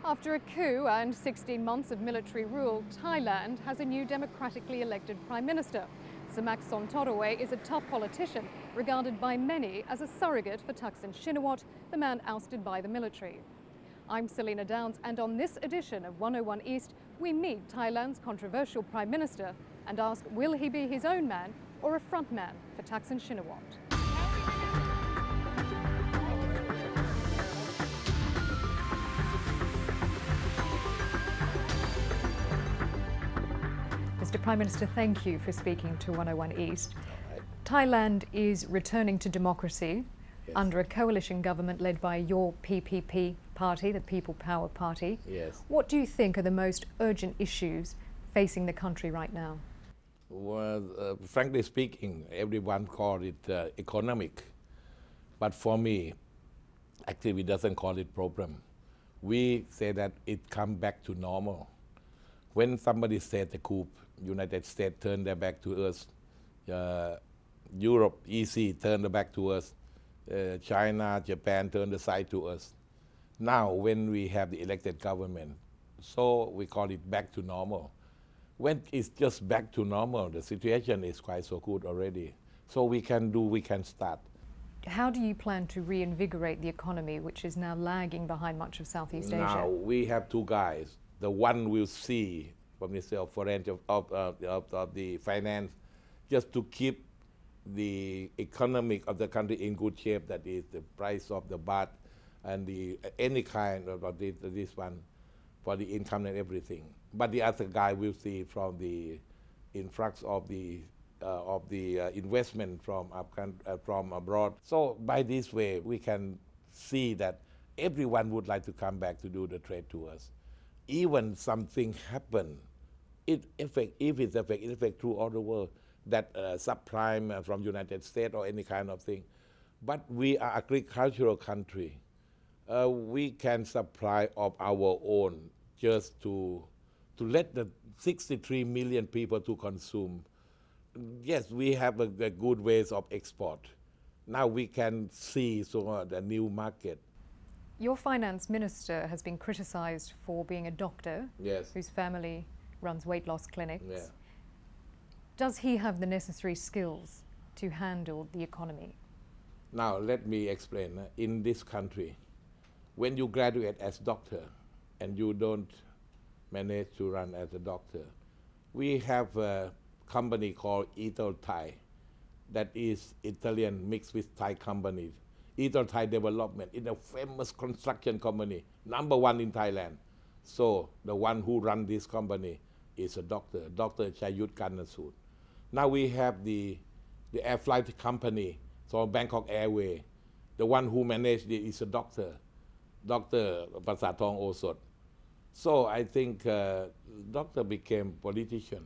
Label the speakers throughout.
Speaker 1: After a coup and 16 months of military rule, Thailand has a new democratically elected Prime Minister. Samak Sonthorawe is a tough politician, regarded by many as a surrogate for Thaksin Shinawatra, the man ousted by the military. I'm Selena Downs, and on this edition of 101 East, we meet Thailand's controversial Prime Minister and ask, will he be his own man or a frontman for Thaksin Shinawatra? Mr. Prime Minister, thank you for speaking to 101 East. Thailand is returning to democracy under a coalition government led by your PPP party, the People Power Party.
Speaker 2: Yes.
Speaker 1: What do you think are the most urgent issues facing the country right now?
Speaker 2: Well, frankly speaking, everyone called it economic. But for me, actually we doesn't call it problem. We say that it come back to normal. When somebody said the coup, United States turned their back to us, Europe, EC turned their back to us, China, Japan turned the side to us. Now, when we have the elected government, so we call it back to normal. When it's just back to normal, the situation is quite so good already. So we can start.
Speaker 1: How do you plan to reinvigorate the economy, which is now lagging behind much of Southeast Asia?
Speaker 2: Now, we have two guys. The one will see, Minister of Foreign of the Finance, just to keep the economic of the country in good shape, that is the price of the baht and the any kind of this one for the income and everything. But the other guy will see from the influx of the investment from abroad. So by this way, we can see that everyone would like to come back to do the trade to us. Even something happen, it affect through all the world, that subprime from United States or any kind of thing. But we are agricultural country. We can supply of our own just to let the 63 million people to consume. Yes, we have a good ways of export. Now we can see the new market.
Speaker 1: Your finance minister has been criticised for being a doctor whose family runs weight loss clinics.
Speaker 2: Yeah.
Speaker 1: Does he have the necessary skills to handle the economy?
Speaker 2: Now let me explain. In this country, when you graduate as doctor and you don't manage to run as a doctor, we have a company called Ethel Thai that is Italian mixed with Thai companies. Ethel Thai Development is a famous construction company, #1 in Thailand. So the one who runs this company is a doctor, Dr. Chayut Kannasut. Now we have the air flight company, so Bangkok Airways. The one who managed it is a doctor, Dr. Pasatong Osot. So I think doctor became politician.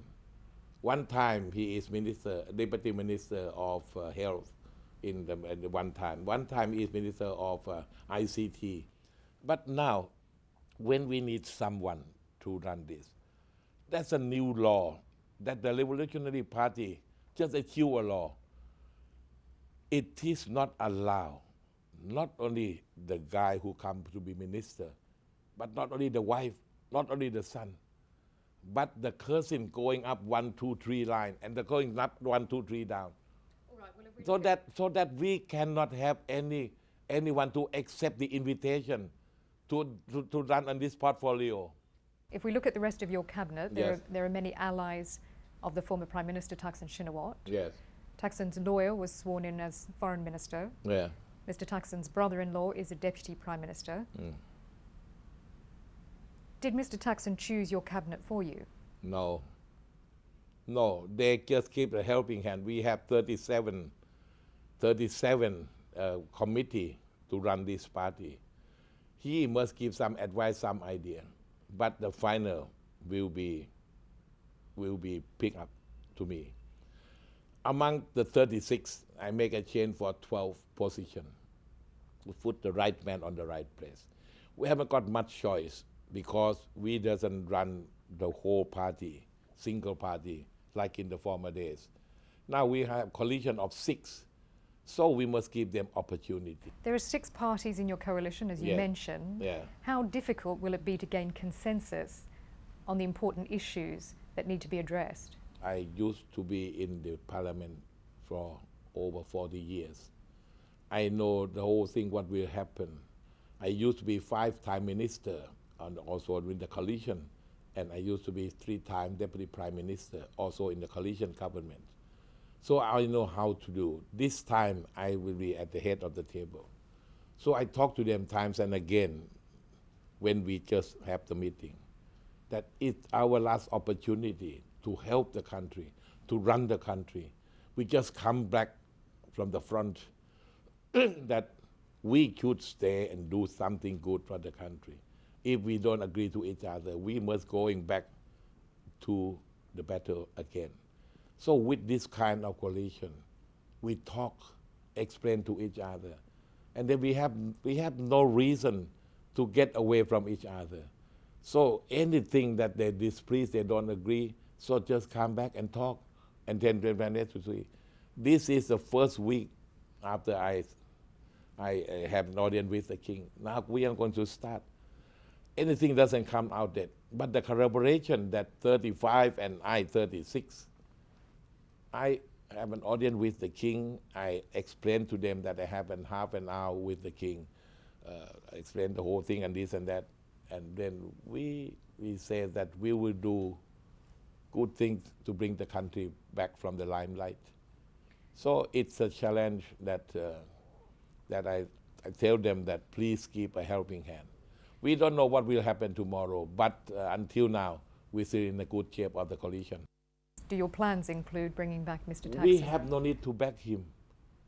Speaker 2: One time he is minister, deputy minister of health. In the one time he is minister of ICT. But now, when we need someone to run this, that's a new law that the Revolutionary Party just achieved a law. It is not allowed, not only the guy who comes to be minister, but not only the wife, not only the son, but the cousin going up 1, 2, 3 line, and the going up 1, 2, 3 down. So that we cannot have anyone to accept the invitation to run on this portfolio.
Speaker 1: If we look at the rest of your cabinet,
Speaker 2: Yes.
Speaker 1: there are many allies of the former Prime Minister Thaksin Shinawatra.
Speaker 2: Yes.
Speaker 1: Thaksin's lawyer was sworn in as Foreign Minister.
Speaker 2: Yeah.
Speaker 1: Mr. Thaksin's brother-in-law is a Deputy Prime Minister. Did Mr. Thaksin choose your cabinet for you?
Speaker 2: No, they just keep a helping hand. We have 37 committee to run this party. He must give some advice, some idea, but the final will be picked up to me. Among the 36, I make a change for 12 positions to put the right man on the right place. We haven't got much choice because we doesn't run the whole party, single party, like in the former days. Now we have coalition of 6. So we must give them opportunity.
Speaker 1: There are 6 parties in your coalition, as you
Speaker 2: Yeah.
Speaker 1: mentioned.
Speaker 2: Yeah.
Speaker 1: How difficult will it be to gain consensus on the important issues that need to be addressed?
Speaker 2: I used to be in the parliament for over 40 years. I know the whole thing, what will happen. I used to be 5-time minister and also with the coalition, and I used to be 3-time deputy prime minister also in the coalition government. So I know how to do. This time I will be at the head of the table. So I talk to them times and again when we just have the meeting, that it's our last opportunity to help the country, to run the country. We just come back from the front that we should stay and do something good for the country. If we don't agree to each other, we must going back to the battle again. So with this kind of coalition, we talk, explain to each other, and then we have no reason to get away from each other. So anything that they displease, they don't agree, so just come back and talk, and then manage to see. This is the first week after I have an audience with the king. Now we are going to start. Anything doesn't come out yet, but the collaboration that 35 and I 36, I have an audience with the king. I explain to them that I have half an hour with the king. I explain the whole thing and this and that. And then we say that we will do good things to bring the country back from the limelight. So it's a challenge that, that I tell them that please keep a helping hand. We don't know what will happen tomorrow, but until now, we're still in a good shape of the coalition.
Speaker 1: Do your plans include bringing back Mr. Thaksin?
Speaker 2: We have no need to back him.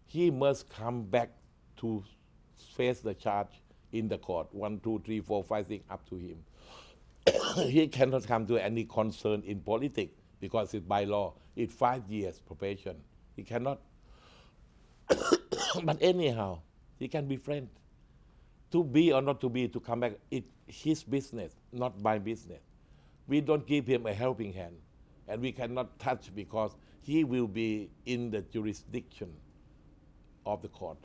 Speaker 2: He must come back to face the charge in the court. 1, 2, 3, 4, 5, 6, up to him. He cannot come to any concern in politics because it's by law. It's 5 years probation. He cannot. But anyhow, he can be friend. To be or not to be, to come back, it's his business, not my business. We don't give him a helping hand, and we cannot touch because he will be in the jurisdiction of the court.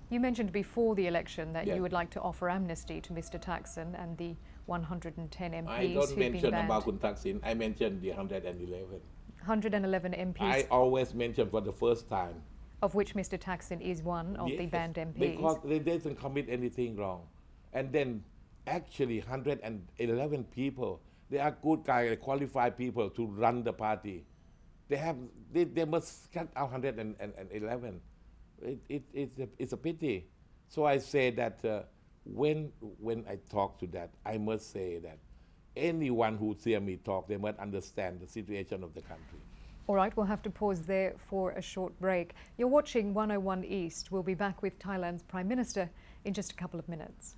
Speaker 1: You mentioned before the election that
Speaker 2: Yeah.
Speaker 1: you would like to offer amnesty to Mr. Thaksin and the 110 MPs
Speaker 2: I don't
Speaker 1: who've been
Speaker 2: mention
Speaker 1: banned.
Speaker 2: about Kun Thaksin, I mentioned the 111.
Speaker 1: 111 MPs,
Speaker 2: I always mention for the first time.
Speaker 1: of which Mr. Thaksin is one of the
Speaker 2: Yes,
Speaker 1: banned MPs.
Speaker 2: because they didn't commit anything wrong. And then actually 111 people, they are good guys, qualified people to run the party. They must cut out 111. It's a pity. So I say that when I talk to that, I must say that anyone who hear me talk, they must understand the situation of the country.
Speaker 1: All right, we'll have to pause there for a short break. You're watching 101 East. We'll be back with Thailand's Prime Minister in just a couple of minutes.